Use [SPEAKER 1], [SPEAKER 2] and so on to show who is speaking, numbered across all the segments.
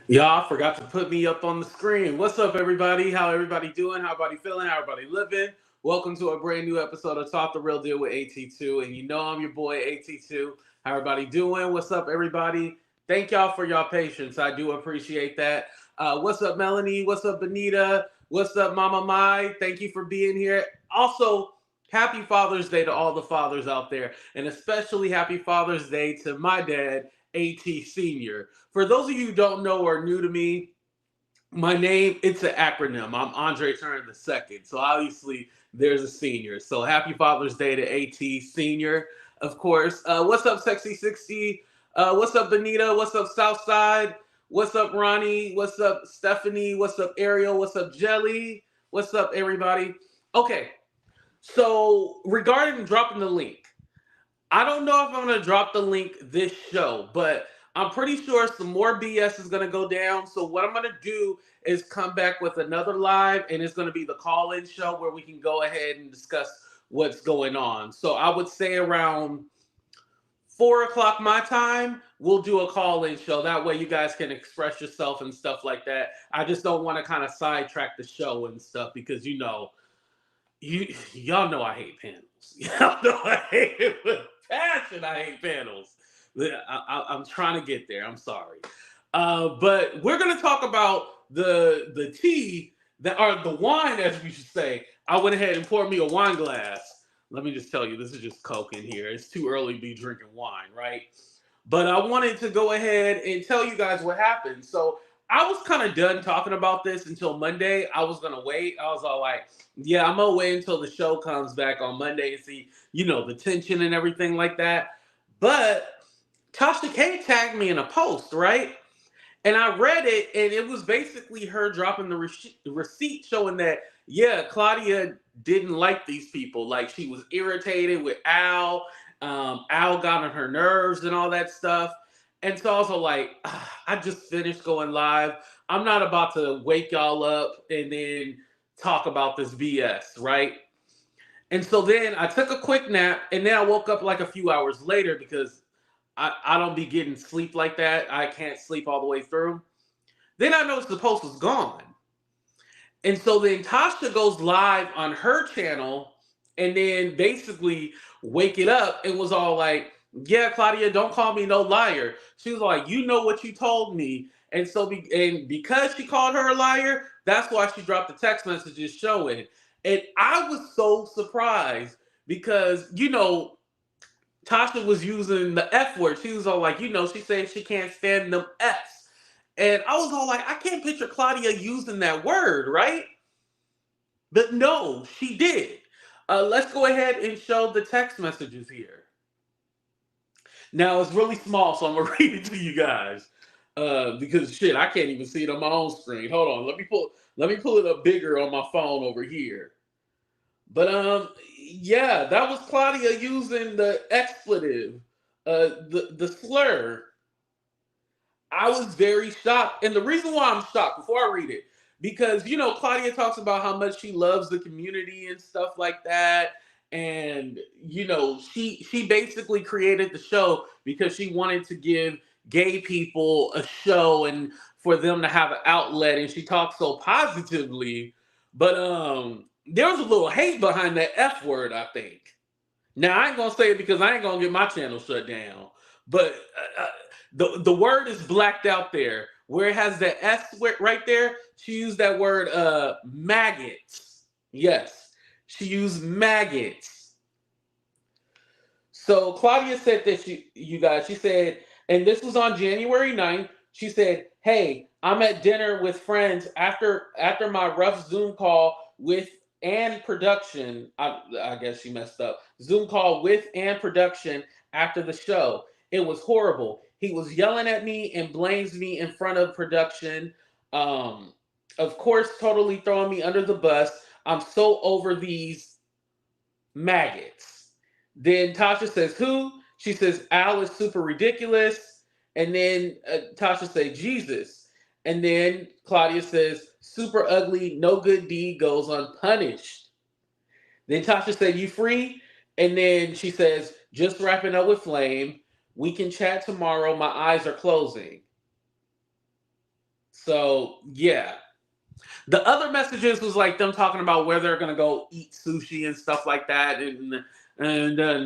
[SPEAKER 1] Y'all forgot to put me up on the screen. What's up, everybody? How everybody doing? How everybody feeling? How everybody living? Welcome to a brand new episode of Talk the Real Deal with AT2. And you know I'm your boy AT2. How everybody doing? What's up, everybody? Thank y'all for y'all patience. I do appreciate that. What's up, Melanie? What's up, Benita? What's up, Mama Mai? Thank you for being here. Also, happy Father's Day to all the fathers out there, and especially happy Father's Day to my dad, AT Senior. For those of you who don't know or are new to me, my name, it's an acronym. I'm Andre Turner the second. So obviously there's a senior. So happy Father's Day to AT Senior, of course. What's up, Sexy 60? What's up, Benita? What's up, Southside? What's up, Ronnie? What's up, Stephanie? What's up, Ariel? What's up, Jelly? What's up, everybody? Okay, so regarding dropping the link, I don't know if I'm gonna drop the link this show, but I'm pretty sure some more BS is gonna go down. So what I'm gonna do is come back with another live, and it's gonna be the call-in show where we can go ahead and discuss what's going on. So I would say around 4 o'clock my time, we'll do a call-in show. That way you guys can express yourself and stuff like that. I just don't want to kind of sidetrack the show and stuff because y'all know I hate panels. Y'all know I hate it with passion. I hate panels. I'm trying to get there. I'm sorry, but we're gonna talk about the tea that or the wine, as we should say. I went ahead and poured me a wine glass. Let me just tell you, this is just Coke in here. It's too early to be drinking wine, right? But I wanted to go ahead and tell you guys what happened. So I was kind of done talking about this until Monday. I was gonna wait. I was all like, yeah, I'm gonna wait until the show comes back on Monday and see, the tension and everything like that. But Tasha K tagged me in a post, right? And I read it, and it was basically her dropping the receipt showing that, yeah, Claudia didn't like these people. Like, she was irritated with Al. Al got on her nerves and all that stuff. And so I was like, I just finished going live. I'm not about to wake y'all up and then talk about this BS, right? And so then I took a quick nap, and then I woke up like a few hours later because I don't be getting sleep like that. I can't sleep all the way through. Then I noticed the post was gone. And so then Tasha goes live on her channel and then basically wake it up and was all like, yeah, Claudia, don't call me no liar. She was like, you know what you told me. And so because she called her a liar, that's why she dropped the text messages showing. And I was so surprised because, Tasha was using the F word. She was all like, she said she can't stand them F's. And I was all like, I can't picture Claudia using that word, right? But no, she did. Let's go ahead and show the text messages here. Now it's really small, so I'm gonna read it to you guys. Because shit, I can't even see it on my own screen. Hold on, let me pull it up bigger on my phone over here. But yeah, that was Claudia using the expletive, the slur. I was very shocked. And the reason why I'm shocked, before I read it, because Claudia talks about how much she loves the community and stuff like that. And she basically created the show because she wanted to give gay people a show and for them to have an outlet. And she talks so positively. But there was a little hate behind that F word, I think. Now I ain't gonna say it because I ain't gonna get my channel shut down. But the word is blacked out there where it has the S right there. She used that word maggots. Yes, she used maggots. So Claudia said that you guys. She said, and this was on January 9th. She said, "Hey, I'm at dinner with friends after my rough Zoom call with and production. I guess she messed up. Zoom call with and production after the show. It was horrible. He was yelling at me and blames me in front of production. Um, of course, totally throwing me under the bus. I'm so over these maggots." Then Tasha says, "Who?" She says, "Al is super ridiculous." And then Tasha says, "Jesus." And then Claudia says, "Super ugly, no good deed goes unpunished." Then Tasha said, "You free?" And then she says, "Just wrapping up with Flame. We can chat tomorrow. My eyes are closing." So yeah. The other messages was like them talking about where they're gonna go eat sushi and stuff like that, and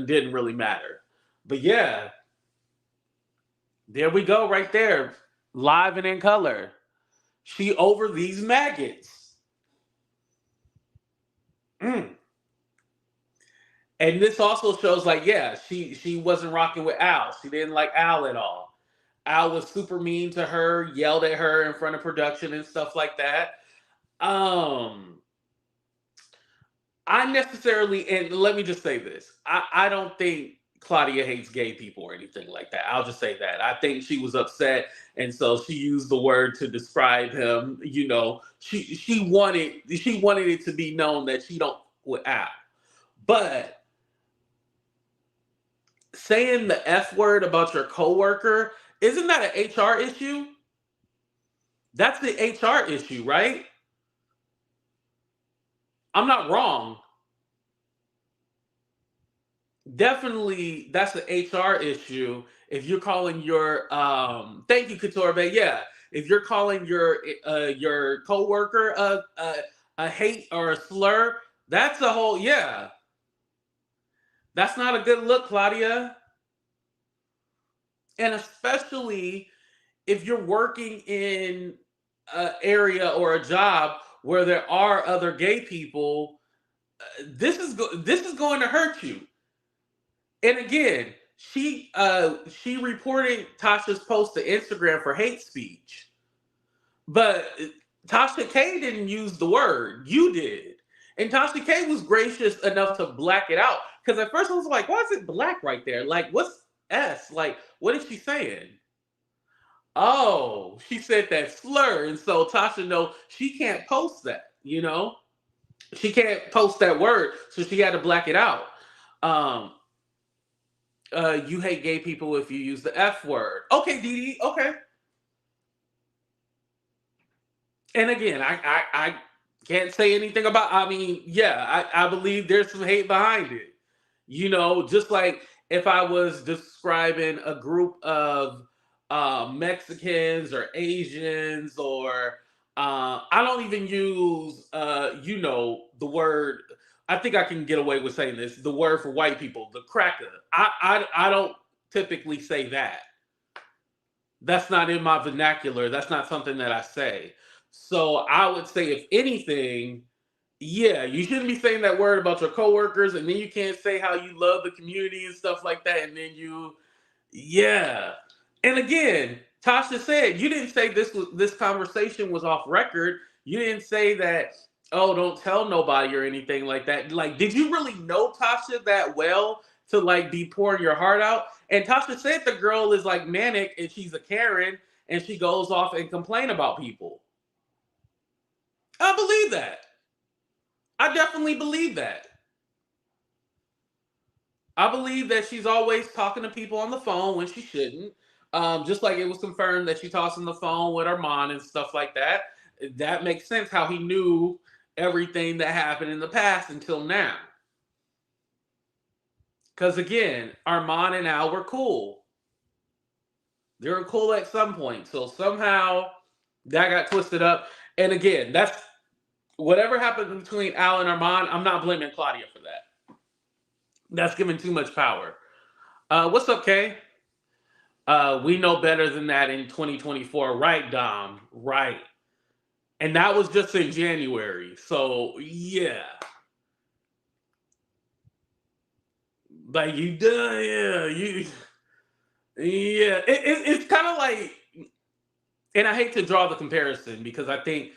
[SPEAKER 1] didn't really matter. But yeah, there we go, right there, live and in color. She over these maggots. Mm. And this also shows, like, yeah, she wasn't rocking with Al. She didn't like Al at all. Al was super mean to her, yelled at her in front of production and stuff like that. Um, I necessarily, and let me just say this: I don't think Claudia hates gay people or anything like that. I'll just say that. I think she was upset, and so she used the word to describe him. She wanted it to be known that she don't with Al, but saying the F word about your coworker, isn't that an HR issue? That's the HR issue, right? I'm not wrong. Definitely, that's an HR issue. If you're calling thank you, Couture Bay. Yeah, if you're calling your coworker a hate or a slur, that's a whole yeah. That's not a good look, Claudia. And especially if you're working in an area or a job where there are other gay people, this is going to hurt you. And again, she reported Tasha's post to Instagram for hate speech, but Tasha K didn't use the word. You did, and Tasha K was gracious enough to black it out. Because at first I was like, "Why is it black right there? Like, what's S? Like, what is she saying?" Oh, she said that slur, and so Tasha know she can't post that. She can't post that word, so she had to black it out. Um, you hate gay people if you use the F word. Okay, Dee Dee. Okay. And again, I can't say anything about. I mean, yeah, I believe there's some hate behind it. Just like if I was describing a group of Mexicans or Asians, or I don't even use the word. I think I can get away with saying this. The word for white people, the cracker. I don't typically say that. That's not in my vernacular. That's not something that I say. So I would say, if anything, yeah, you shouldn't be saying that word about your coworkers, and then you can't say how you love the community and stuff like that, and then yeah. And again, Tasha said you didn't say this conversation was off record. You didn't say that. Oh, don't tell nobody or anything like that. Like, did you really know Tasha that well to like be pouring your heart out? And Tasha said the girl is like manic and she's a Karen and she goes off and complain about people. I believe that. I definitely believe that. I believe that she's always talking to people on the phone when she shouldn't. Just like it was confirmed that she talks on the phone with her mom and stuff like that. That makes sense how he knew everything that happened in the past until now. Because again, Armand and Al were cool. They were cool at some point. So somehow that got twisted up. And again, that's whatever happened between Al and Armand. I'm not blaming Claudia for that. That's giving too much power. What's up, Kay? We know better than that in 2024, right, Dom? Right. And that was just in January. So yeah. Like you done, yeah. It's kind of like, and I hate to draw the comparison because I think,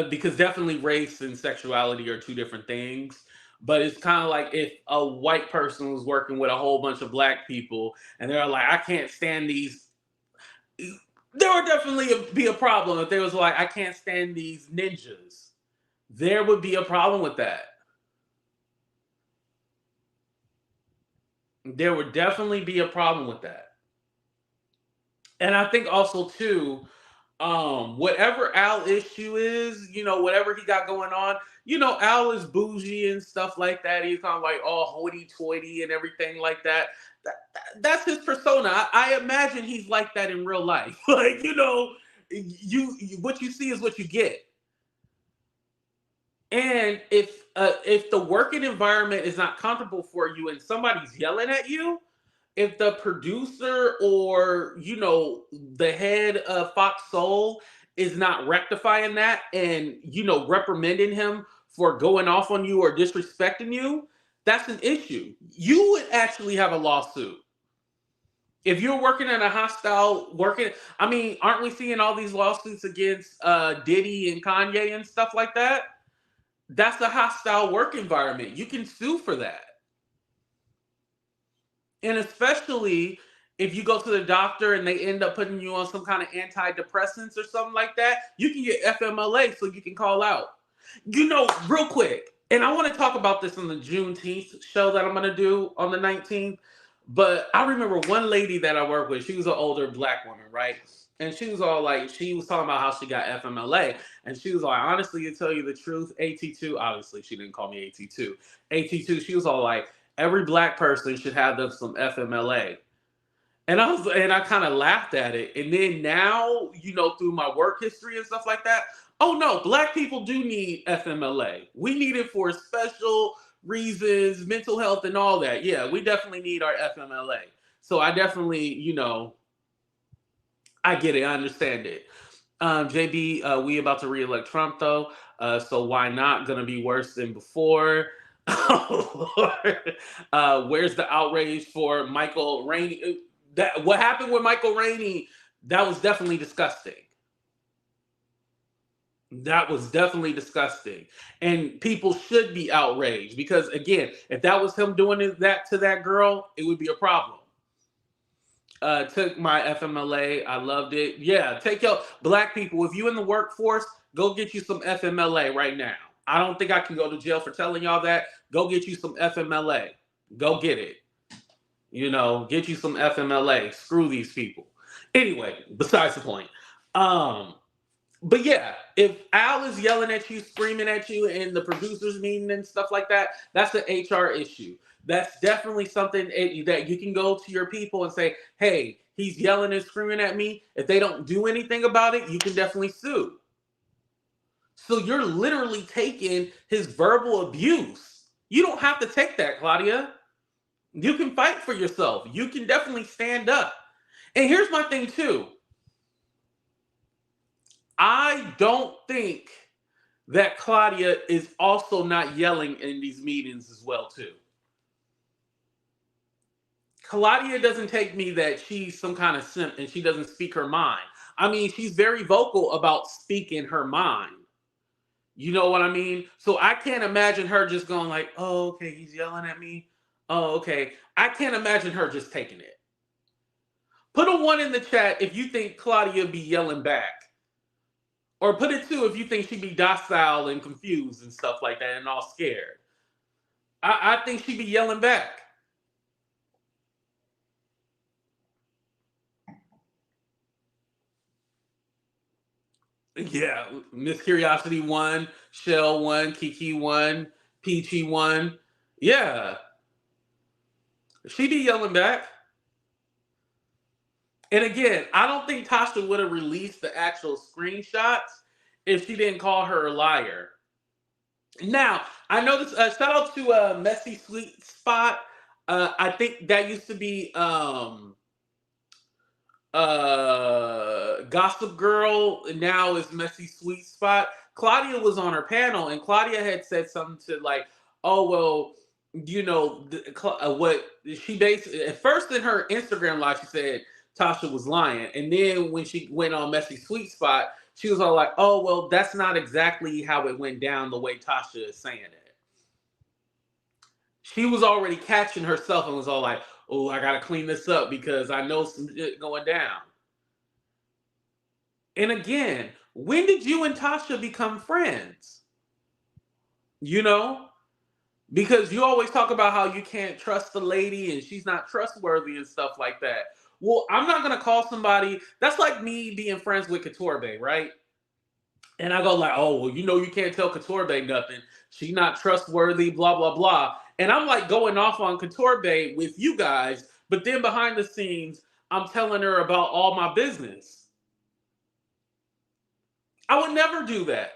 [SPEAKER 1] because definitely race and sexuality are two different things. But it's kind of like if a white person was working with a whole bunch of black people and they're like, I can't stand these. There would definitely be a problem if there was like, I can't stand these ninjas. There would be a problem with that. There would definitely be a problem with that. And I think also too, whatever Al issue is, whatever he got going on, Al is bougie and stuff like that. He's kind of like all hoity-toity and everything like that. That's his persona. I imagine he's like that in real life. Like, what you see is what you get. And if the working environment is not comfortable for you and somebody's yelling at you, if the producer or the head of Fox Soul is not rectifying that and reprimanding him for going off on you or disrespecting you, that's an issue. You would actually have a lawsuit. If you're working in a hostile aren't we seeing all these lawsuits against Diddy and Kanye and stuff like that? That's a hostile work environment. You can sue for that. And especially if you go to the doctor and they end up putting you on some kind of antidepressants or something like that, you can get FMLA so you can call out. Real quick, and I want to talk about this on the Juneteenth show that I'm going to do on the 19th, but I remember one lady that I work with, she was an older black woman, right? And she was all like, she was talking about how she got FMLA. And she was like, honestly, to tell you the truth, AT2, obviously she didn't call me AT2. AT2, she was all like, every black person should have some FMLA. And I kind of laughed at it. And then now, through my work history and stuff like that, oh no, black people do need FMLA. We need it for special reasons, mental health and all that. Yeah, we definitely need our FMLA. So I definitely, I get it. I understand it. JB, we about to re-elect Trump though. So why not? Gonna be worse than before. Oh, Lord. Where's the outrage for Michael Rainey? What happened with Michael Rainey? That was definitely disgusting. That was definitely disgusting. And people should be outraged because, again, if that was him doing that to that girl, it would be a problem. Took my FMLA. I loved it. Yeah, take your black people. If you in the workforce, go get you some FMLA right now. I don't think I can go to jail for telling y'all that. Go get you some FMLA. Go get it. Get you some FMLA. Screw these people. Anyway, besides the point. But yeah, if Al is yelling at you, screaming at you in the producers meeting and stuff like that, that's an HR issue. That's definitely something that you can go to your people and say, hey, he's yelling and screaming at me. If they don't do anything about it, you can definitely sue. So you're literally taking his verbal abuse. You don't have to take that, Claudia. You can fight for yourself. You can definitely stand up. And here's my thing too. I don't think that Claudia is also not yelling in these meetings as well too. Claudia doesn't take me that she's some kind of simp and she doesn't speak her mind. I mean, she's very vocal about speaking her mind. You know what I mean? So I can't imagine her just going like, oh, okay, he's yelling at me. Oh, okay. I can't imagine her just taking it. Put a 1 in the chat if you think Claudia be yelling back. Or put a 2 if you think she'd be docile and confused and stuff like that and all scared. I think she'd be yelling back. Yeah, Miss Curiosity 1, Shell 1, Kiki 1, Peachy 1. Yeah. She'd be yelling back. And again, I don't think Tasha would have released the actual screenshots if she didn't call her a liar. Now, I know this. Shout out to Messy Sweet Spot. I think that used to be Gossip Girl. Now is Messy Sweet Spot. Claudia was on her panel, and Claudia had said something to like, "Oh well, what she basically at first in her Instagram live she said Tasha was lying, and then when she went on Messy Sweet Spot, she was all like, "Oh well, that's not exactly how it went down the way Tasha is saying it." She was already catching herself and was all like, "Oh, I gotta clean this up because I know some shit going down." And again, when did you and Tasha become friends? Because you always talk about how you can't trust the lady and she's not trustworthy and stuff like that. Well, I'm not going to call somebody. That's like me being friends with Couture Bay, right? And I go like, oh, well, you can't tell Couture Bay nothing. She's not trustworthy, blah, blah, blah. And I'm like going off on Couture Bay with you guys. But then behind the scenes, I'm telling her about all my business. I would never do that.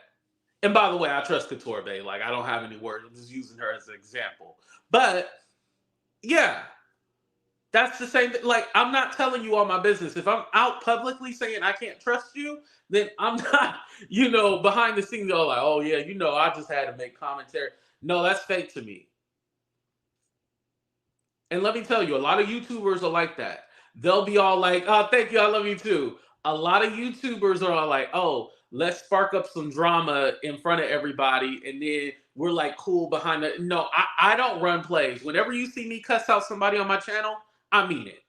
[SPEAKER 1] And by the way, I trust Couture Bay. Like, I don't have any words. I'm just using her as an example. But yeah, that's the same thing. Like, I'm not telling you all my business. If I'm out publicly saying I can't trust you, then I'm not, behind the scenes, all like, oh yeah, I just had to make commentary. No, that's fake to me. And let me tell you, a lot of YouTubers are like that. They'll be all like, oh, thank you, I love you too. A lot of YouTubers are all like, oh, let's spark up some drama in front of everybody, and then we're like cool behind it. No, I don't run plays. Whenever you see me cuss out somebody on my channel, I mean it.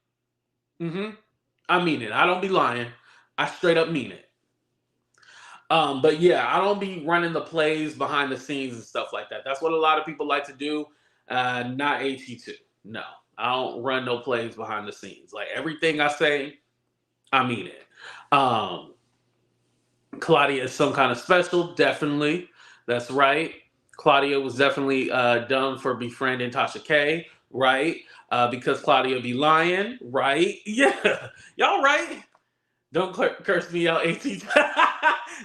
[SPEAKER 1] I mean it. I don't be lying. I straight up mean it. But yeah, I don't be running the plays behind the scenes and stuff like that. That's what a lot of people like to do. Not AT2. No, I don't run no plays behind the scenes. Like, everything I say, I mean it. Claudia is some kind of special, definitely. That's right. Claudia was definitely done for befriending Tasha K, right? Because Claudia be lying, right? Yeah, y'all right? Don't curse me out, AT.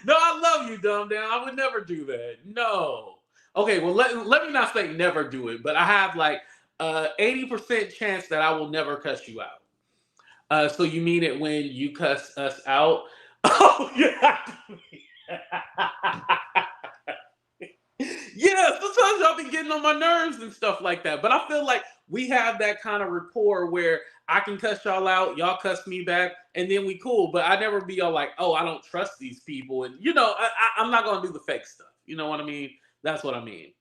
[SPEAKER 1] No, I love you, dumb down. I would never do that. No. Okay, well, let me not say never do it, but I have like 80% chance that I will never cuss you out. So you mean it when you cuss us out? Oh, yeah. Yeah, sometimes y'all be getting on my nerves and stuff like that. But I feel like we have that kind of rapport where I can cuss y'all out, y'all cuss me back, and then we cool. But I never be all like, oh, I don't trust these people. And, I'm not going to do the fake stuff. You know what I mean? That's what I mean.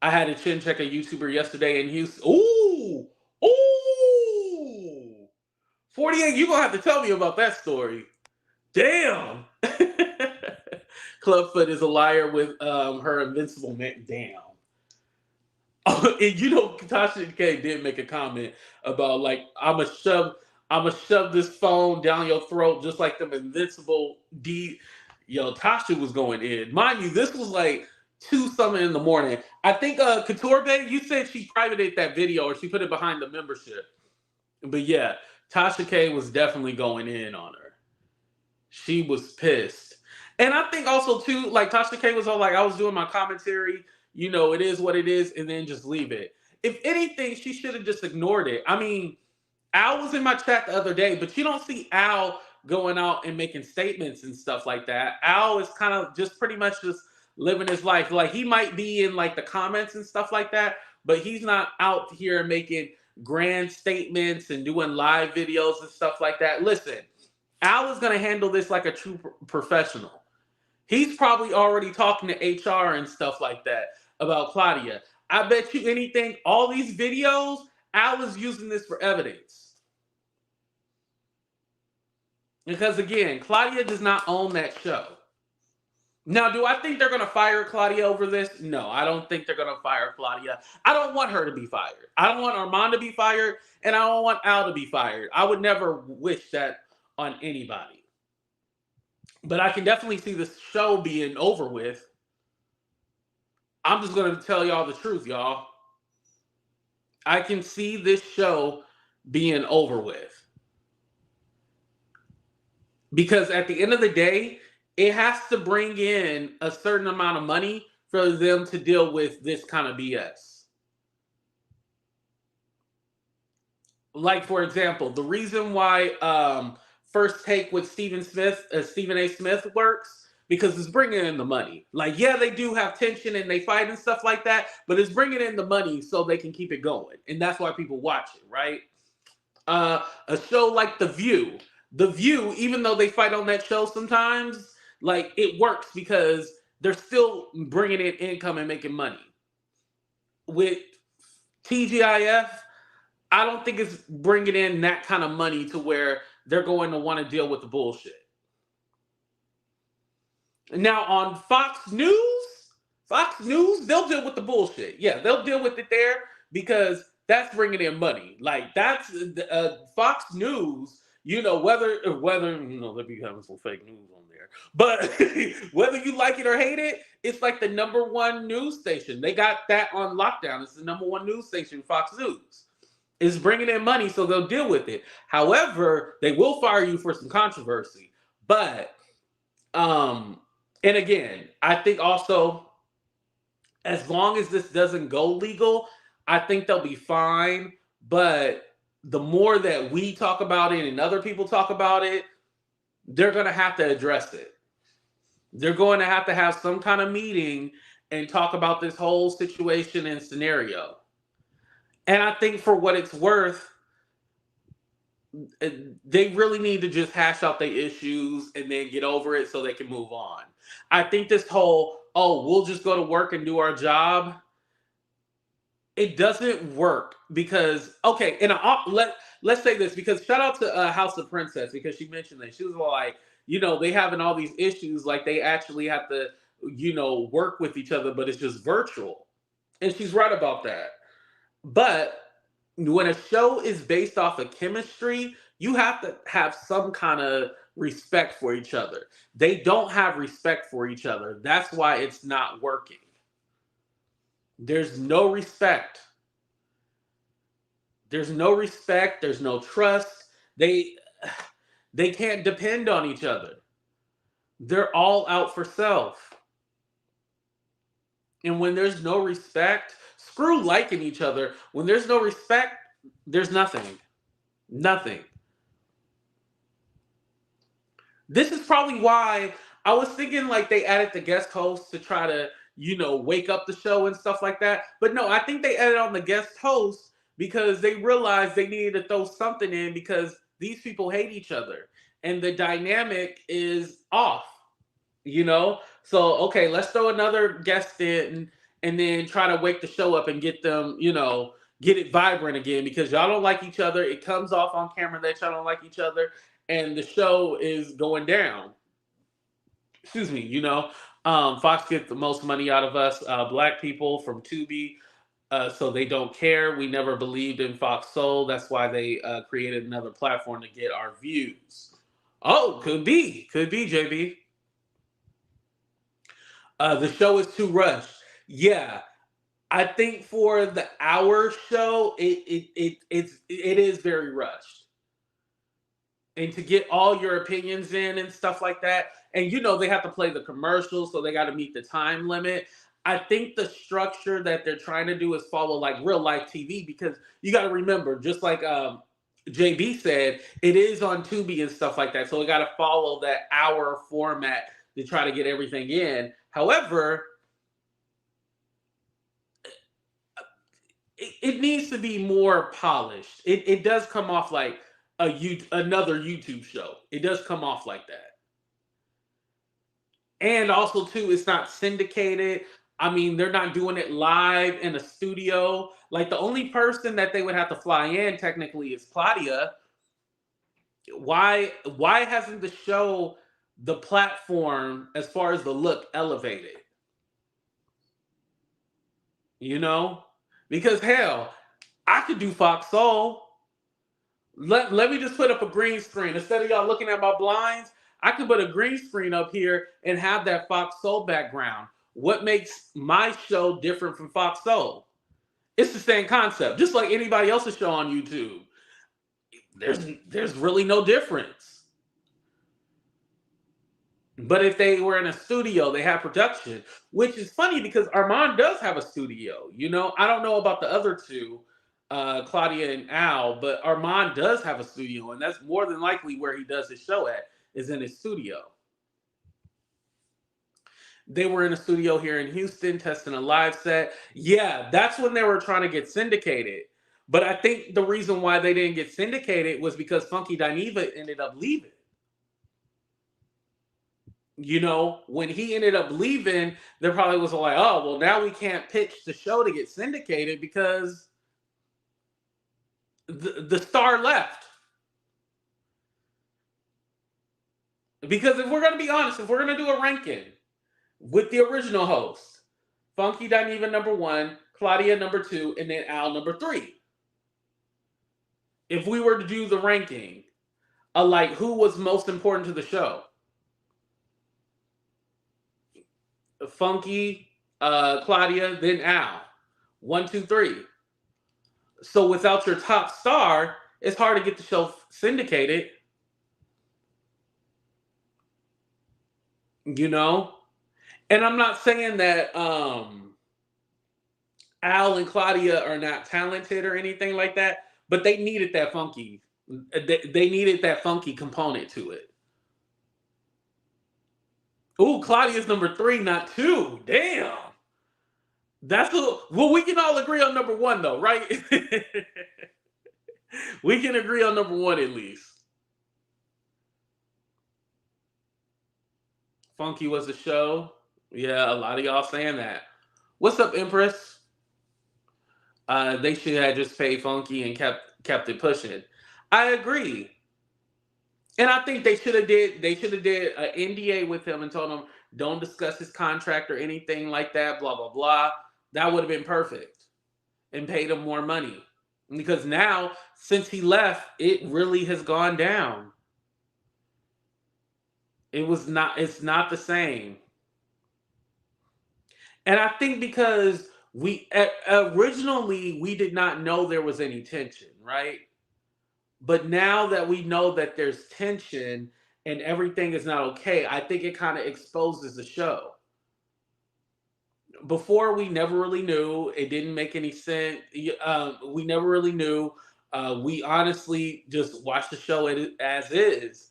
[SPEAKER 1] I had to chin check a YouTuber yesterday in Houston. Ooh! 48, you're going to have to tell me about that story. Damn! Clubfoot is a liar with her invincible man. Damn. Oh, and Tasha K did make a comment about like, I'ma shove this phone down your throat just like them invincible D. Yo, Tasha was going in. Mind you, this was like 2-something in the morning. I think Couture Bay, you said she privated that video or she put it behind the membership. But yeah, Tasha K was definitely going in on her. She was pissed. And I think also too, like Tasha K was all like, I was doing my commentary, it is what it is, and then just leave it. If anything, she should have just ignored it. I mean, Al was in my chat the other day, but you don't see Al going out and making statements and stuff like that. Al is kind of just pretty much just living his life. Like, he might be in like the comments and stuff like that, but he's not out here making grand statements and doing live videos and stuff like that. Listen, Al is going to handle this like a true professional. He's probably already talking to HR and stuff like that about Claudia. I bet you anything, all these videos, Al is using this for evidence. Because again, Claudia does not own that show. Now, do I think they're going to fire Claudia over this? No, I don't think they're going to fire Claudia. I don't want her to be fired. I don't want Armand to be fired, and I don't want Al to be fired. I would never wish that on anybody. But I can definitely see this show being over with. I'm just going to tell y'all the truth, y'all. I can see this show being over with. Because at the end of the day, it has to bring in a certain amount of money for them to deal with this kind of BS. Like, for example, the reason why First Take with Stephen A. Smith works, because it's bringing in the money. Like, yeah, they do have tension and they fight and stuff like that, but it's bringing in the money so they can keep it going. And that's why people watch it, right? A show like The View, even though they fight on that show sometimes, like, it works because they're still bringing in income and making money. With TGIF, I don't think it's bringing in that kind of money to where they're going to want to deal with the bullshit. Now on Fox News, they'll deal with the bullshit. Yeah, they'll deal with it there because that's bringing in money. Like, that's Fox News. Whether they be having some fake news on there, but whether you like it or hate it, it's like the #1 news station. They got that on lockdown. It's the #1 news station, Fox News. Is bringing in money, so they'll deal with it. However, they will fire you for some controversy. But Um, and again, I think also as long as this doesn't go legal, I think they'll be fine. But the more that we talk about it and other people talk about it, they're going to have to address it. They're going to have some kind of meeting and talk about this whole situation and scenario. And I think for what it's worth, they really need to just hash out their issues and then get over it so they can move on. I think this whole, oh, we'll just go to work and do our job, it doesn't work because okay, and let's say this because shout out to House of Princess because she mentioned that she was like, they having all these issues, like they actually have to, work with each other, but it's just virtual, and she's right about that. But when a show is based off of chemistry, you have to have some kind of respect for each other. They don't have respect for each other. That's why it's not working. There's no respect. There's no respect. There's no trust. They they can't depend on each other. They're all out for self. And when there's no respect, screw liking each other. When there's no respect, there's nothing. Nothing. This is probably why I was thinking like they added the guest host to try to, wake up the show and stuff like that. But no, I think they added on the guest host because they realized they needed to throw something in because these people hate each other and the dynamic is off, So, okay, let's throw another guest in and then try to wake the show up and get them, get it vibrant again because y'all don't like each other. It comes off on camera that y'all don't like each other and the show is going down. Excuse me, Fox gets the most money out of us, black people from Tubi, so they don't care. We never believed in Fox Soul. That's why they created another platform to get our views. Oh, could be, JB. The show is too rushed. Yeah, I think for the hour show, it is very rushed. And to get all your opinions in and stuff like that. And they have to play the commercials, so they got to meet the time limit. I think the structure that they're trying to do is follow like real life TV because you got to remember, just like JB said, it is on Tubi and stuff like that. So we got to follow that hour format to try to get everything in. However, it needs to be more polished. It does come off like another YouTube show. It does come off like that. And also, too, it's not syndicated. I mean, they're not doing it live in a studio. Like the only person that they would have to fly in technically is Claudia. Why hasn't the show the platform as far as the look elevated? Because hell, I could do Fox Soul. Let me just put up a green screen. Instead of y'all looking at my blinds, I could put a green screen up here and have that Fox Soul background. What makes my show different from Fox Soul? It's the same concept, just like anybody else's show on YouTube. There's really no difference. But if they were in a studio, they have production, which is funny because Armand does have a studio. I don't know about the other two, Claudia and Al, but Armand does have a studio, and that's more than likely where he does his show at, is in his studio. They were in a studio here in Houston testing a live set. Yeah, that's when they were trying to get syndicated. But I think the reason why they didn't get syndicated was because Funky Dineva ended up leaving. When he ended up leaving, there probably was like, oh, well, now we can't pitch the show to get syndicated because the star left. Because if we're going to be honest, if we're going to do a ranking with the original host, Funky Dineva number 1, Claudia number 2, and then Al number 3. If we were to do the ranking, like who was most important to the show? Funky, Claudia, then Al. 1, 2, 3. So without your top star, it's hard to get the show syndicated. you know? And I'm not saying that Al and Claudia are not talented or anything like that, but they needed that funky. They needed that funky component to it. Ooh, Claudia's number three, not two. Damn. That's a well. We can all agree on number one, though, right? We can agree on number one at least. Funky was a show. Yeah, a lot of y'all saying that. What's up, Empress? They should have just paid Funky and kept it pushing. I agree, and I think they should have did an NDA with him and told him don't discuss his contract or anything like that. Blah blah blah. That would have been perfect, and paid him more money because now since he left, it really has gone down. It was not. It's not the same. And I think because originally we did not know there was any tension, right? But now that we know that there's tension and everything is not okay, I think it kind of exposes the show. Before we never really knew, it didn't make any sense. We never really knew. We honestly just watched the show as is.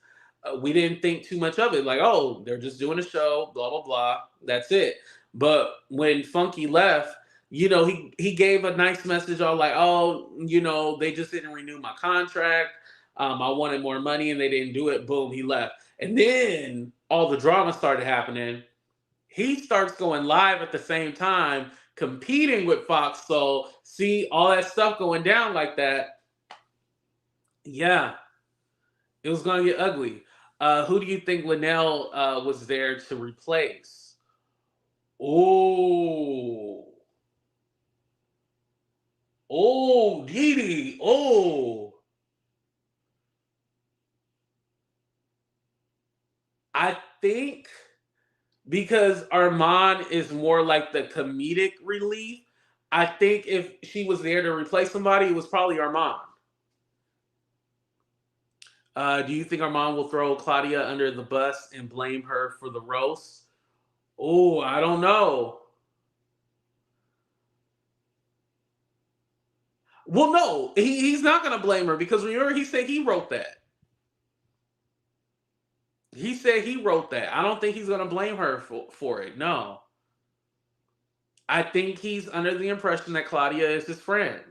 [SPEAKER 1] We didn't think too much of it, like, oh, they're just doing a show, blah blah blah, that's it. But when Funky left, he gave a nice message, all like, oh, they just didn't renew my contract. I wanted more money and they didn't do it. Boom, he left, and then all the drama started happening. He starts going live at the same time, competing with Fox. So see all that stuff going down like that. Yeah, it was gonna get ugly. Who do you think Linnell was there to replace? Oh, oh, Didi. Oh, I think because Armand is more like the comedic relief. I think if she was there to replace somebody, it was probably Armand. Do you think Armand will throw Claudia under the bus and blame her for the roast? Oh, I don't know. Well, no, he's not going to blame her because remember he said he wrote that. He said he wrote that. I don't think he's going to blame her for it. No. I think he's under the impression that Claudia is his friend.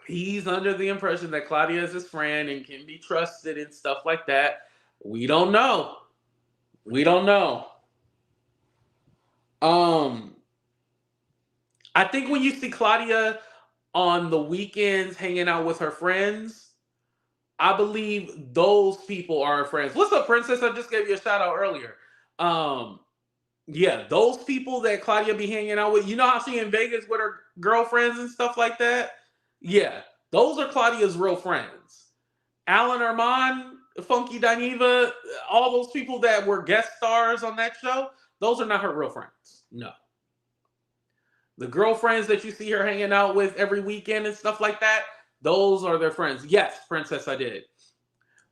[SPEAKER 1] He's under the impression that Claudia is his friend and can be trusted and stuff like that. We don't know. We don't know. Um, I think when you see Claudia on the weekends hanging out with her friends, I believe those people are her friends. What's up, Princess? I just gave you a shout out earlier. Um, yeah, those people that Claudia be hanging out with, you know how she in Vegas with her girlfriends and stuff like that? Yeah, those are Claudia's real friends. Alan Armand, Funky Dineva, all those people that were guest stars on that show, those are not her real friends. No. The girlfriends that you see her hanging out with every weekend and stuff like that, those are their friends. Yes, Princess, I did.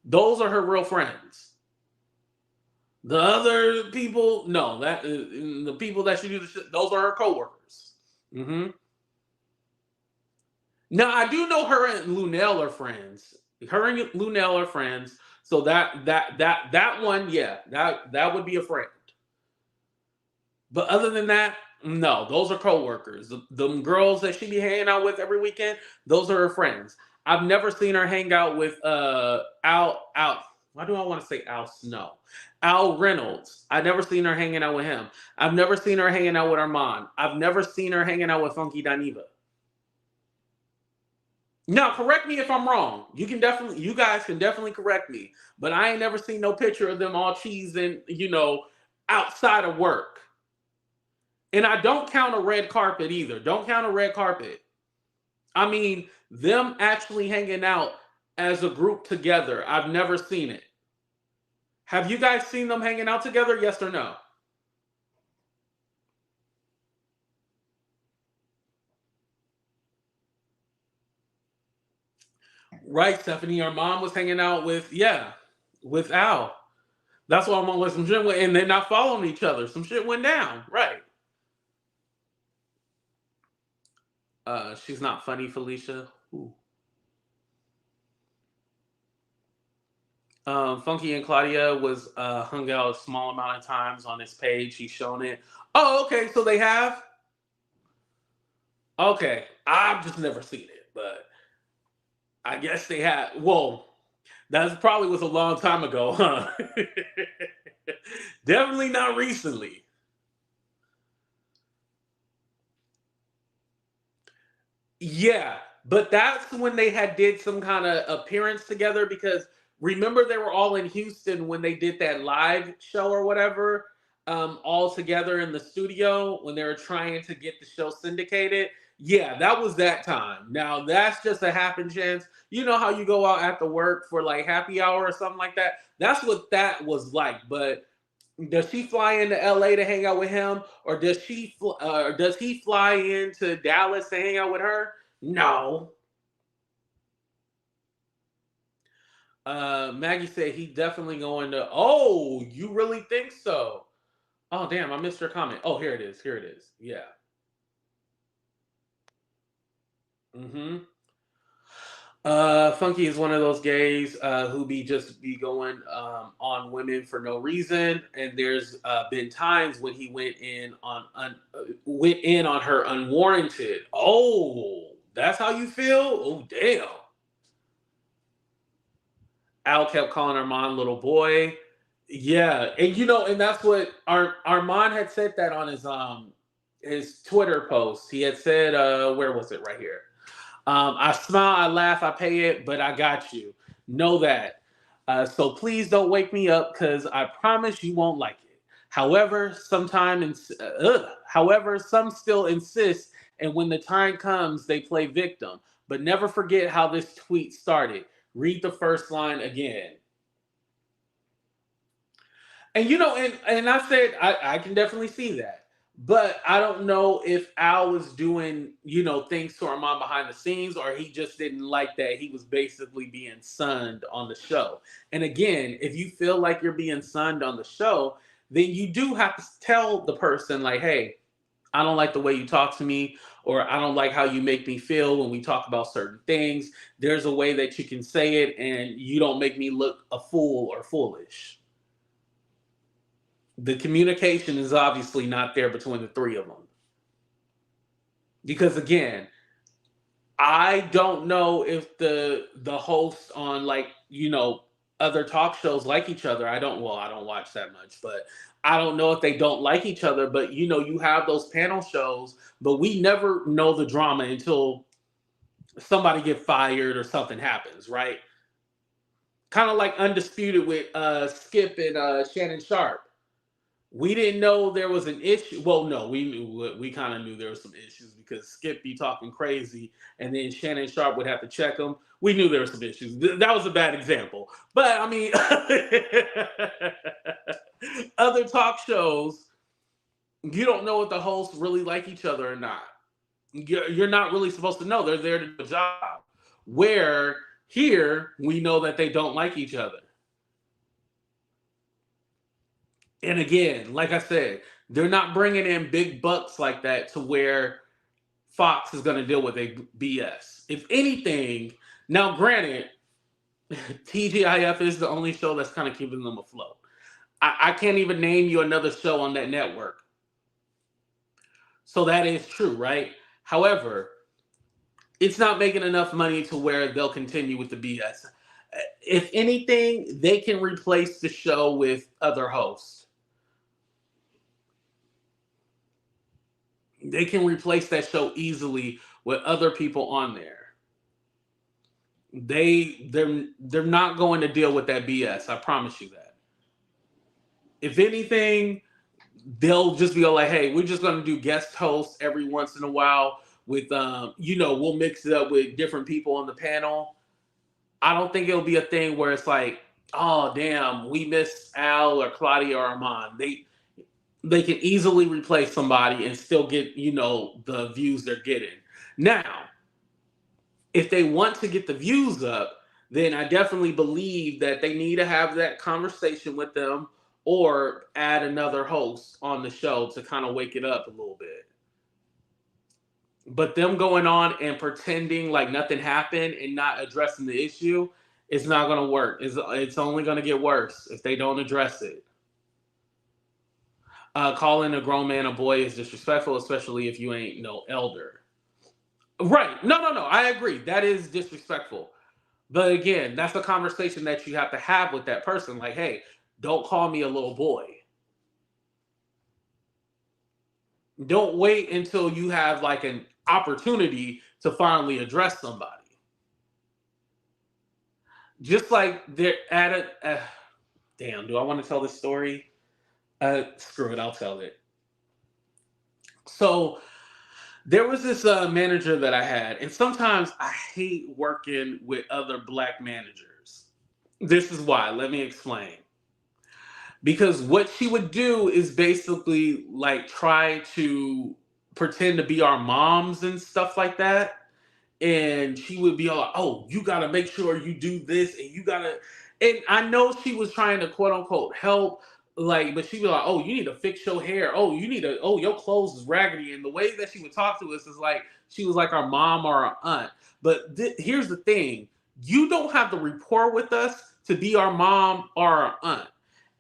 [SPEAKER 1] Those are her real friends. The other people, no, the people that she do the shit, those are her coworkers. Mm-hmm. Now I do know her and Lunell are friends. Her and Lunell are friends. So that one, yeah, that would be a friend. But other than that, no, those are coworkers. The girls that she be hanging out with every weekend, those are her friends. I've never seen her hang out with Al. Why do I want to say Al Snow? Al Reynolds. I've never seen her hanging out with him. I've never seen her hanging out with Armand. I've never seen her hanging out with Funky Dineva. Now, correct me if I'm wrong. You guys can definitely correct me. But I ain't never seen no picture of them all cheesing, outside of work. And I don't count a red carpet either. Don't count a red carpet. I mean, them actually hanging out as a group together. I've never seen it. Have you guys seen them hanging out together? Yes or no? Right, Stephanie. Our mom was hanging out with, yeah. with Al. That's why I'm on with some shit went, and they're not following each other. Some shit went down. Right. She's not funny, Felicia. Ooh. Funky and Claudia was hung out a small amount of times on this page. He's shown it. Oh, okay. So they have. Okay, I've just never seen it, but I guess they have. Well, that probably was a long time ago, huh? Definitely not recently. Yeah, but that's when they had did some kind of appearance together because remember they were all in Houston when they did that live show or whatever, all together in the studio when they were trying to get the show syndicated. Yeah, that was that time. Now that's just a happen chance. You know how you go out after work for like happy hour or something like that? That's what that was like. But does she fly into LA to hang out with him, or does he fly into Dallas to hang out with her? No. Maggie said he definitely going to. Oh, you really think so? Oh, damn, I missed her comment. Oh, here it is. Here it is. Yeah. Mm-hmm. Funky is one of those gays who be going on women for no reason, and there's been times when he went in on her unwarranted. Oh, that's how you feel? Oh, damn. Al kept calling Armand little boy. Yeah, and and that's what Armand had said that on his Twitter post. He had said, where was it? Right here. I smile, I laugh, I pay it, but I got you. Know that. So please don't wake me up because I promise you won't like it. However, some still insist, and when the time comes, they play victim. But never forget how this tweet started. Read the first line again. And and I said I can definitely see that. But I don't know if Al was doing, things to Armand behind the scenes, or he just didn't like that he was basically being sunned on the show. And again, if you feel like you're being sunned on the show, then you do have to tell the person, like, hey, I don't like the way you talk to me, or I don't like how you make me feel when we talk about certain things. There's a way that you can say it and you don't make me look a fool or foolish. The communication is obviously not there between the three of them. Because again, I don't know if the hosts on, like, other talk shows like each other. I don't watch that much, but I don't know if they don't like each other, but you have those panel shows, but we never know the drama until somebody get fired or something happens, right? Kind of like Undisputed with Skip and Shannon Sharp. We didn't know there was an issue. Well, no, we kind of knew there was some issues because Skip be talking crazy, and then Shannon Sharp would have to check him. We knew there were some issues. That was a bad example, but I mean, other talk shows, you don't know if the hosts really like each other or not. You're not really supposed to know. They're there to do a job. Where here we know that they don't like each other. And again, like I said, they're not bringing in big bucks like that to where Fox is going to deal with a BS. If anything, now granted, TGIF is the only show that's kind of keeping them afloat. I can't even name you another show on that network. So that is true, right? However, it's not making enough money to where they'll continue with the BS. If anything, they can replace the show with other hosts. They can replace that show easily with other people on there. They're not going to deal with that BS. I promise you that. If anything, they'll just be like, hey, we're just going to do guest hosts every once in a while with we'll mix it up with different people on the panel. I don't think it'll be a thing where it's like, oh damn, we missed Al or Claudia or Armand. They can easily replace somebody and still get, the views they're getting. Now, if they want to get the views up, then I definitely believe that they need to have that conversation with them or add another host on the show to kind of wake it up a little bit. But them going on and pretending like nothing happened and not addressing the issue, it's not going to work. It's only going to get worse if they don't address it. Calling a grown man a boy is disrespectful, especially if you ain't no elder. Right. No, no, no. I agree. That is disrespectful. But again, that's a conversation that you have to have with that person. Like, hey, don't call me a little boy. Don't wait until you have like an opportunity to finally address somebody. Just like they're at a damn, do I want to tell this story? Screw it, I'll tell it. So there was this manager that I had, and sometimes I hate working with other black managers. This is why. Let me explain. Because what she would do is basically like try to pretend to be our moms and stuff like that. And she would be all like, oh, you got to make sure you do this and you got to. And I know she was trying to quote unquote help, like, but she'd be like, oh, you need to fix your hair. Oh, you need to, oh, your clothes is raggedy. And the way that she would talk to us is like she was like our mom or our aunt. But here's the thing, you don't have the rapport with us to be our mom or our aunt.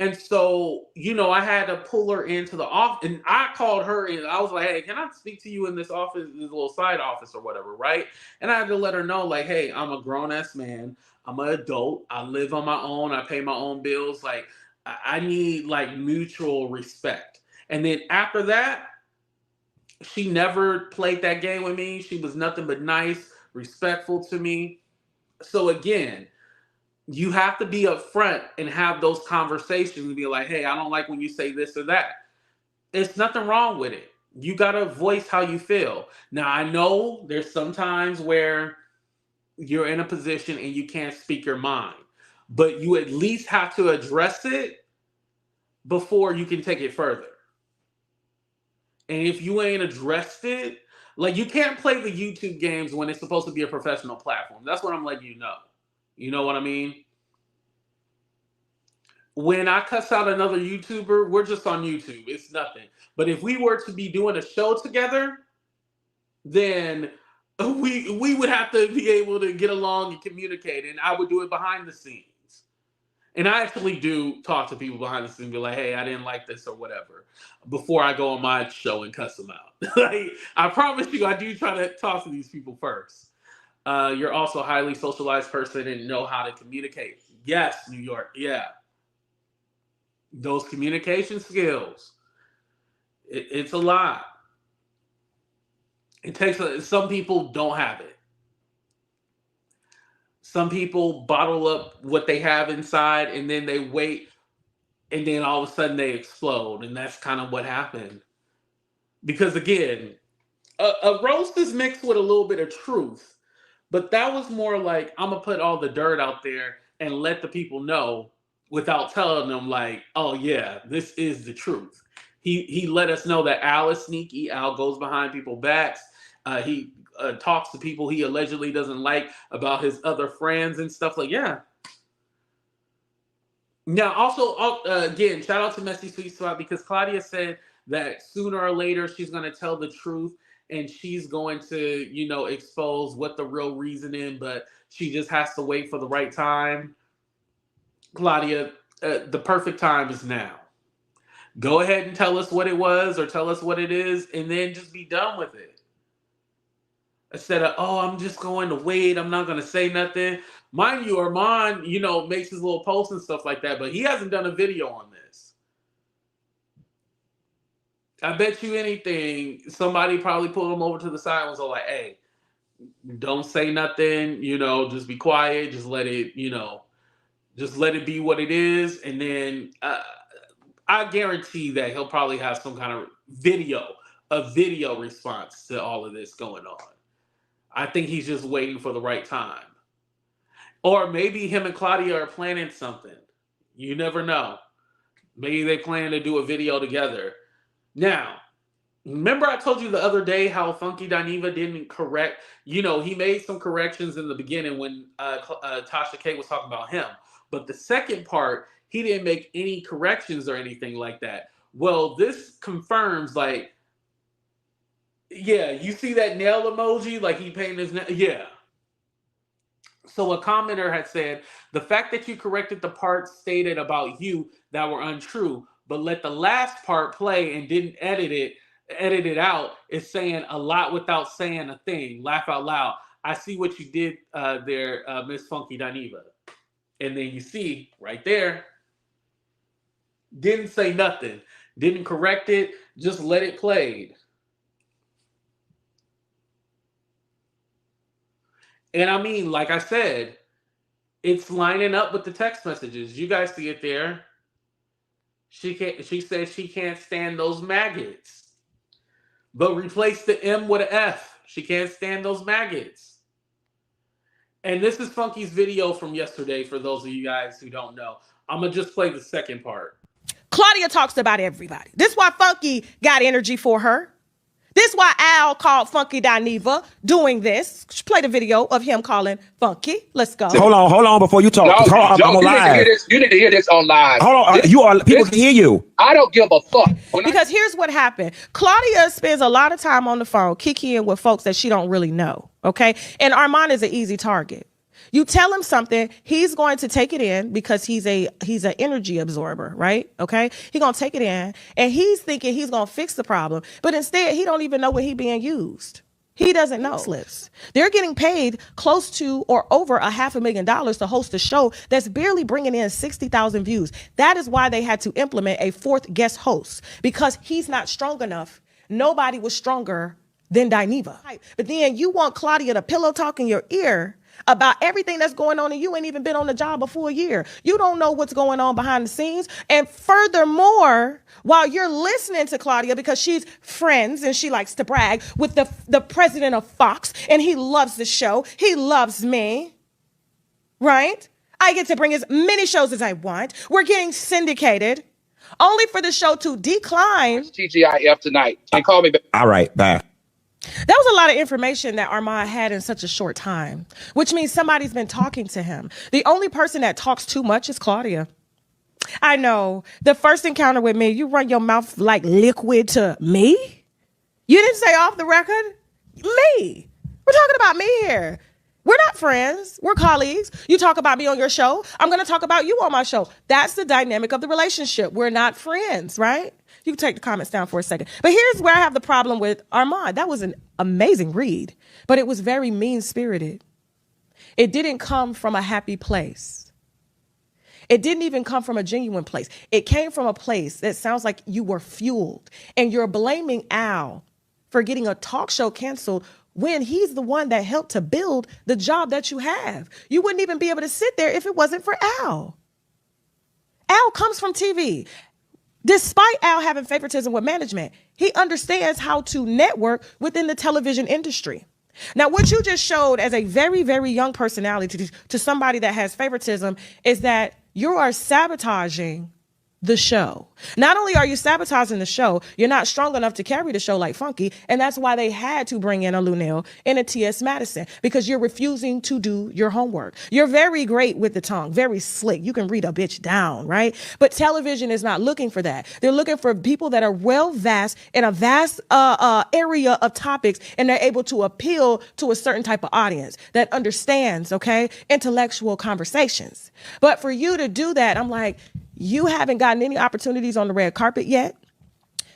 [SPEAKER 1] And so, I had to pull her into the office, and I called her and I was like, hey, can I speak to you in this office, this little side office or whatever, right? And I had to let her know, like, hey, I'm a grown-ass man. I'm an adult. I live on my own. I pay my own bills. Like, I need, like, mutual respect. And then after that, she never played that game with me. She was nothing but nice, respectful to me. So again, you have to be upfront and have those conversations and be like, hey, I don't like when you say this or that. There's nothing wrong with it. You got to voice how you feel. Now, I know there's some times where you're in a position and you can't speak your mind, but you at least have to address it before you can take it further. And if you ain't addressed it, like, you can't play the YouTube games when it's supposed to be a professional platform. That's what I'm letting you know. You know what I mean? When I cuss out another YouTuber, we're just on YouTube. It's nothing. But if we were to be doing a show together, then we would have to be able to get along and communicate. And I would do it behind the scenes. And I actually do talk to people behind the scenes and be like, hey, I didn't like this or whatever, before I go on my show and cuss them out. Like, I promise you, I do try to talk to these people first. You're also a highly socialized person and know how to communicate. Yes, New York. Yeah. Those communication skills. It's a lot. It takes some people don't have it. Some people bottle up what they have inside and then they wait and then all of a sudden they explode. And that's kind of what happened. Because again, a roast is mixed with a little bit of truth. But that was more like, I'm going to put all the dirt out there and let the people know without telling them, like, oh yeah, this is the truth. He let us know that Al is sneaky. Al goes behind people's backs. He talks to people he allegedly doesn't like about his other friends and stuff. Like, yeah. Now, also, again, shout out to Messy Sweet Spot, because Claudia said that sooner or later she's going to tell the truth and she's going to, expose what the real reason is, but she just has to wait for the right time. Claudia, the perfect time is now. Go ahead and tell us what it was or tell us what it is, and then just be done with it. Instead of, oh, I'm just going to wait, I'm not going to say nothing. Mind you, Armand, makes his little posts and stuff like that, but he hasn't done a video on this. I bet you anything, somebody probably pulled him over to the side and was all like, hey, don't say nothing, just be quiet, just let it, just let it be what it is. And then I guarantee that he'll probably have some kind of a video response to all of this going on. I think he's just waiting for the right time. Or maybe him and Claudia are planning something. You never know. Maybe they plan to do a video together. Now, Remember, I told you the other day how Funky Dineva didn't correct. He made some corrections in the beginning when Tasha K was talking about him. But the second part, he didn't make any corrections or anything like that. Well, this confirms, like, yeah, you see that nail emoji, like he painted his nail. Yeah. So a commenter had said, the fact that you corrected the parts stated about you that were untrue, but let the last part play and didn't edit it out is saying a lot without saying a thing. Laugh out loud. I see what you did there, Miss Funky Dineva. And then you see right there, didn't say nothing, didn't correct it, just let it play. And I mean, like I said, it's lining up with the text messages. You guys see it there. She says she can't stand those maggots. But replace the M with an F. She can't stand those maggots. And this is Funky's video from yesterday for those of you guys who don't know. I'm going to just play the second part.
[SPEAKER 2] Claudia talks about everybody. This is why Funky got energy for her. This is why Al called Funky Dineva doing this. Play the video of him calling Funky. Let's go.
[SPEAKER 3] Hold on before you talk.
[SPEAKER 4] No,
[SPEAKER 3] I'm on live.
[SPEAKER 4] You need to hear this on live.
[SPEAKER 3] Hold on, people can hear you.
[SPEAKER 4] I don't give a fuck.
[SPEAKER 2] Because here's what happened. Claudia spends a lot of time on the phone kikiing with folks that she don't really know, okay? And Armand is an easy target. You tell him something, he's going to take it in because he's an energy absorber, right? Okay? He's going to take it in and he's thinking he's going to fix the problem. But instead, he don't even know what he's being used. He doesn't know. Slips. They're getting paid close to or over $500,000 to host a show that's barely bringing in 60,000 views. That is why they had to implement a fourth guest host, because he's not strong enough. Nobody was stronger than Dineva. But then you want Claudia to pillow talk in your ear about everything that's going on, and you ain't even been on the job before a year. You don't know what's going on behind the scenes. And furthermore, while you're listening to Claudia, because she's friends and she likes to brag with the president of Fox, and he loves the show, he loves me, right? I get to bring as many shows as I want. We're getting syndicated, only for the show to decline.
[SPEAKER 4] TGIF tonight. And call me back.
[SPEAKER 3] All right, bye.
[SPEAKER 2] That was a lot of information that Armand had in such a short time, which means somebody's been talking to him. The only person that talks too much is Claudia. I know. The first encounter with me, you run your mouth like liquid to me? You didn't say off the record? Me. We're talking about me here. We're not friends. We're colleagues. You talk about me on your show, I'm going to talk about you on my show. That's the dynamic of the relationship. We're not friends, right? You can take the comments down for a second. But here's where I have the problem with Armand. That was an amazing read, but it was very mean-spirited. It didn't come from a happy place. It didn't even come from a genuine place. It came from a place that sounds like you were fueled, and you're blaming Al for getting a talk show canceled when he's the one that helped to build the job that you have. You wouldn't even be able to sit there if it wasn't for Al. Al comes from TV. Despite Al having favoritism with management, he understands how to network within the television industry. Now, what you just showed as a very, very young personality to somebody that has favoritism is that you are sabotaging the show. Not only are you sabotaging the show, you're not strong enough to carry the show like Funky, and that's why they had to bring in a Lunel and a T.S. Madison, because you're refusing to do your homework. You're very great with the tongue, very slick. You can read a bitch down, right? But television is not looking for that. They're looking for people that are well-vast in a vast area of topics, and they're able to appeal to a certain type of audience that understands, okay, intellectual conversations. But for you to do that, I'm like, you haven't gotten any opportunities on the red carpet yet.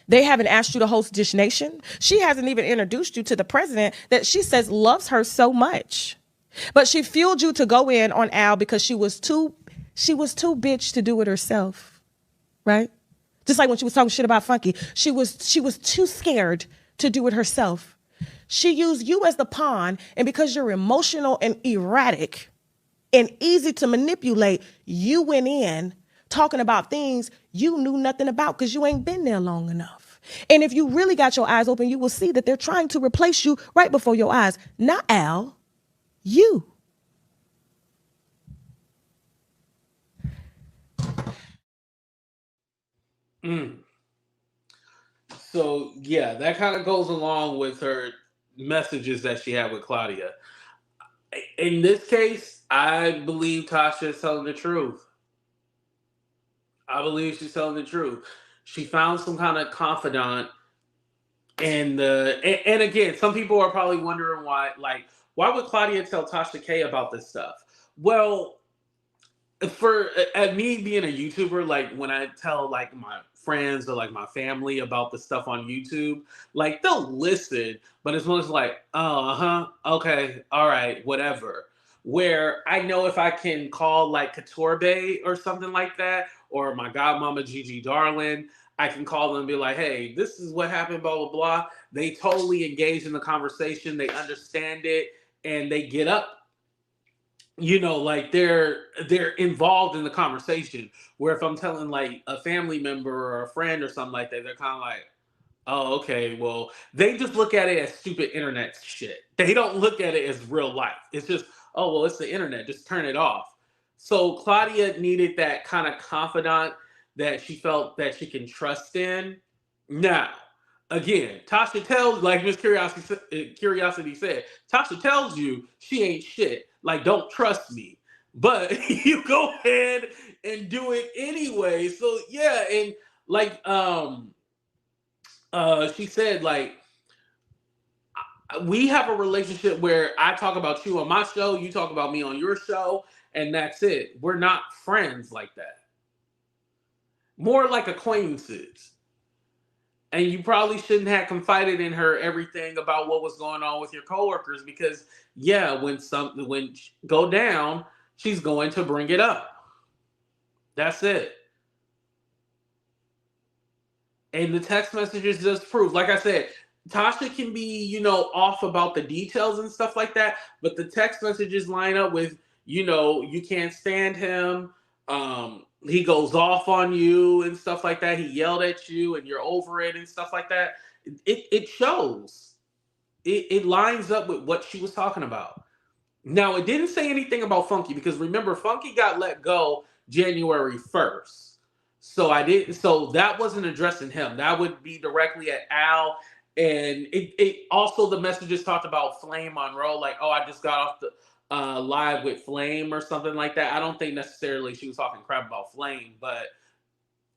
[SPEAKER 2] They haven't asked you to host Dish Nation. She hasn't even introduced you to the president that she says loves her so much. But she fueled you to go in on Al because she was too bitch to do it herself. Right? Just like when she was talking shit about Funky, she was too scared to do it herself. She used you as the pawn, and because you're emotional and erratic and easy to manipulate, you went in talking about things you knew nothing about because you ain't been there long enough. And if you really got your eyes open, you will see that they're trying to replace you right before your eyes. Not Al, you.
[SPEAKER 1] So yeah, that kind of goes along with her messages that she had with Claudia. In this case, I believe Tasha is telling the truth. I believe she's telling the truth. She found some kind of confidant, and again, some people are probably wondering why, like, why would Claudia tell Tasha K about this stuff? Well, for at me being a YouTuber, like when I tell like my friends or like my family about the stuff on YouTube, like they'll listen, but it's mostly like, oh, okay, all right, whatever. Where I know if I can call like Couture Bay or something like that, or my godmama Gigi Darling, I can call them and be like, hey, this is what happened, blah blah blah. They totally engage in the conversation, they understand it, and they get up, like they're involved in the conversation. Where if I'm telling like a family member or a friend or something like that, they're kind of like, oh, okay, well, they just look at it as stupid internet shit. They don't look at it as real life. It's just, oh, well, it's the internet, just turn it off. So Claudia needed that kind of confidant that she felt that she can trust in. Now, again, Tasha tells, like Miss Curiosity said, Tasha tells you she ain't shit. Like, don't trust me. But you go ahead and do it anyway. So yeah, and like she said, like, we have a relationship where I talk about you on my show, you talk about me on your show, and that's it. We're not friends like that. More like acquaintances. And you probably shouldn't have confided in her everything about what was going on with your coworkers, because yeah, when go down, she's going to bring it up. That's it. And the text messages just prove, like I said, Tasha can be, off about the details and stuff like that, but the text messages line up with, you can't stand him. He goes off on you and stuff like that. He yelled at you and you're over it and stuff like that. It shows. It lines up with what she was talking about. Now, it didn't say anything about Funky, because remember, Funky got let go January 1st. So that wasn't addressing him. That would be directly at Al. And it also, the messages talked about Flame Monroe, like, oh, I just got off the live with Flame or something like that. I don't think necessarily she was talking crap about Flame, but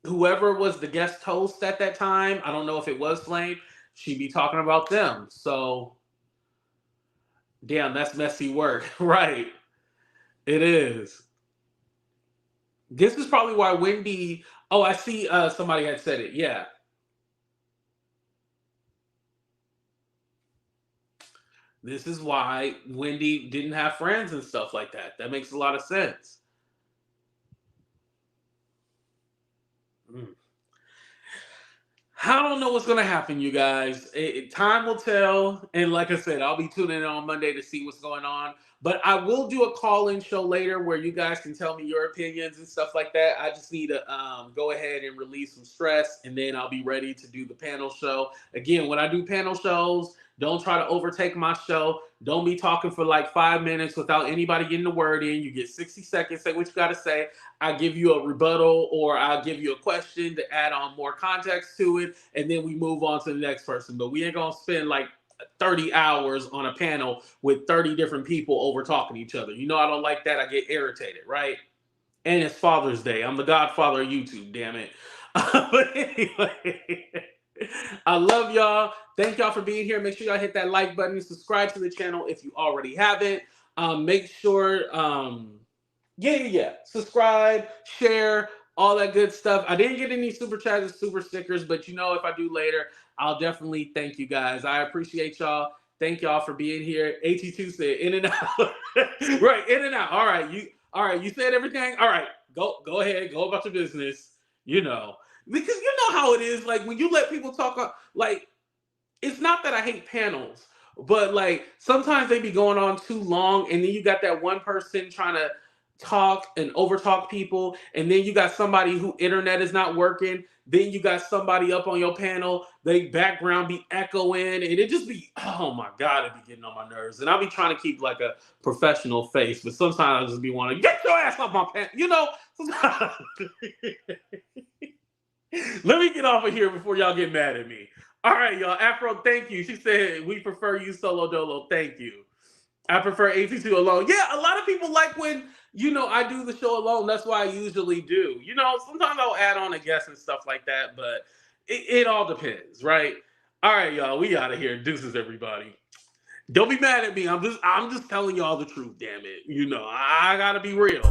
[SPEAKER 1] whoever was the guest host at that time, I don't know if it was Flame, she'd be talking about them. So, damn, that's messy work. Right. It is. This is probably why Wendy, oh, I see somebody had said it. Yeah. This is why Wendy didn't have friends and stuff like that. That makes a lot of sense. I don't know what's going to happen, you guys. Time will tell. And like I said, I'll be tuning in on Monday to see what's going on. But I will do a call-in show later where you guys can tell me your opinions and stuff like that. I just need to go ahead and release some stress, and then I'll be ready to do the panel show. Again, when I do panel shows, don't try to overtake my show. Don't be talking for like 5 minutes without anybody getting the word in. You get 60 seconds, say what you got to say. I give you a rebuttal, or I'll give you a question to add on more context to it, and then we move on to the next person. But we ain't going to spend like 30 hours on a panel with 30 different people over talking to each other. I don't like that. I get irritated, right? And it's Father's Day. I'm the godfather of YouTube, damn it. But anyway, I love y'all. Thank y'all for being here. Make sure y'all hit that like button and subscribe to the channel if you already haven't. Make sure, subscribe, share, all that good stuff. I didn't get any super chats or super stickers, but if I do later, I'll definitely thank you guys. I appreciate y'all. Thank y'all for being here. AT2 said in and out. Right, in and out. All right, you said everything. All right, go ahead, go about your business. Because you know how it is. Like when you let people talk, like it's not that I hate panels, but like sometimes they be going on too long, and then you got that one person trying to talk and overtalk people, and then you got somebody who internet is not working. Then you got somebody up on your panel, they background be echoing, and it just be, oh my God, it be getting on my nerves. And I'll be trying to keep like a professional face, but sometimes I'll just be wanting to get your ass off my panel, Sometimes Let me get off of here before y'all get mad at me. All right, y'all. Afro, thank you. She said we prefer you solo dolo. Thank you. I prefer AT2 alone. Yeah, a lot of people like when, I do the show alone. That's why I usually do. Sometimes I'll add on a guest and stuff like that, but it all depends, right? All right, y'all. We out of here. Deuces, everybody. Don't be mad at me. I'm just telling y'all the truth, damn it. I gotta be real.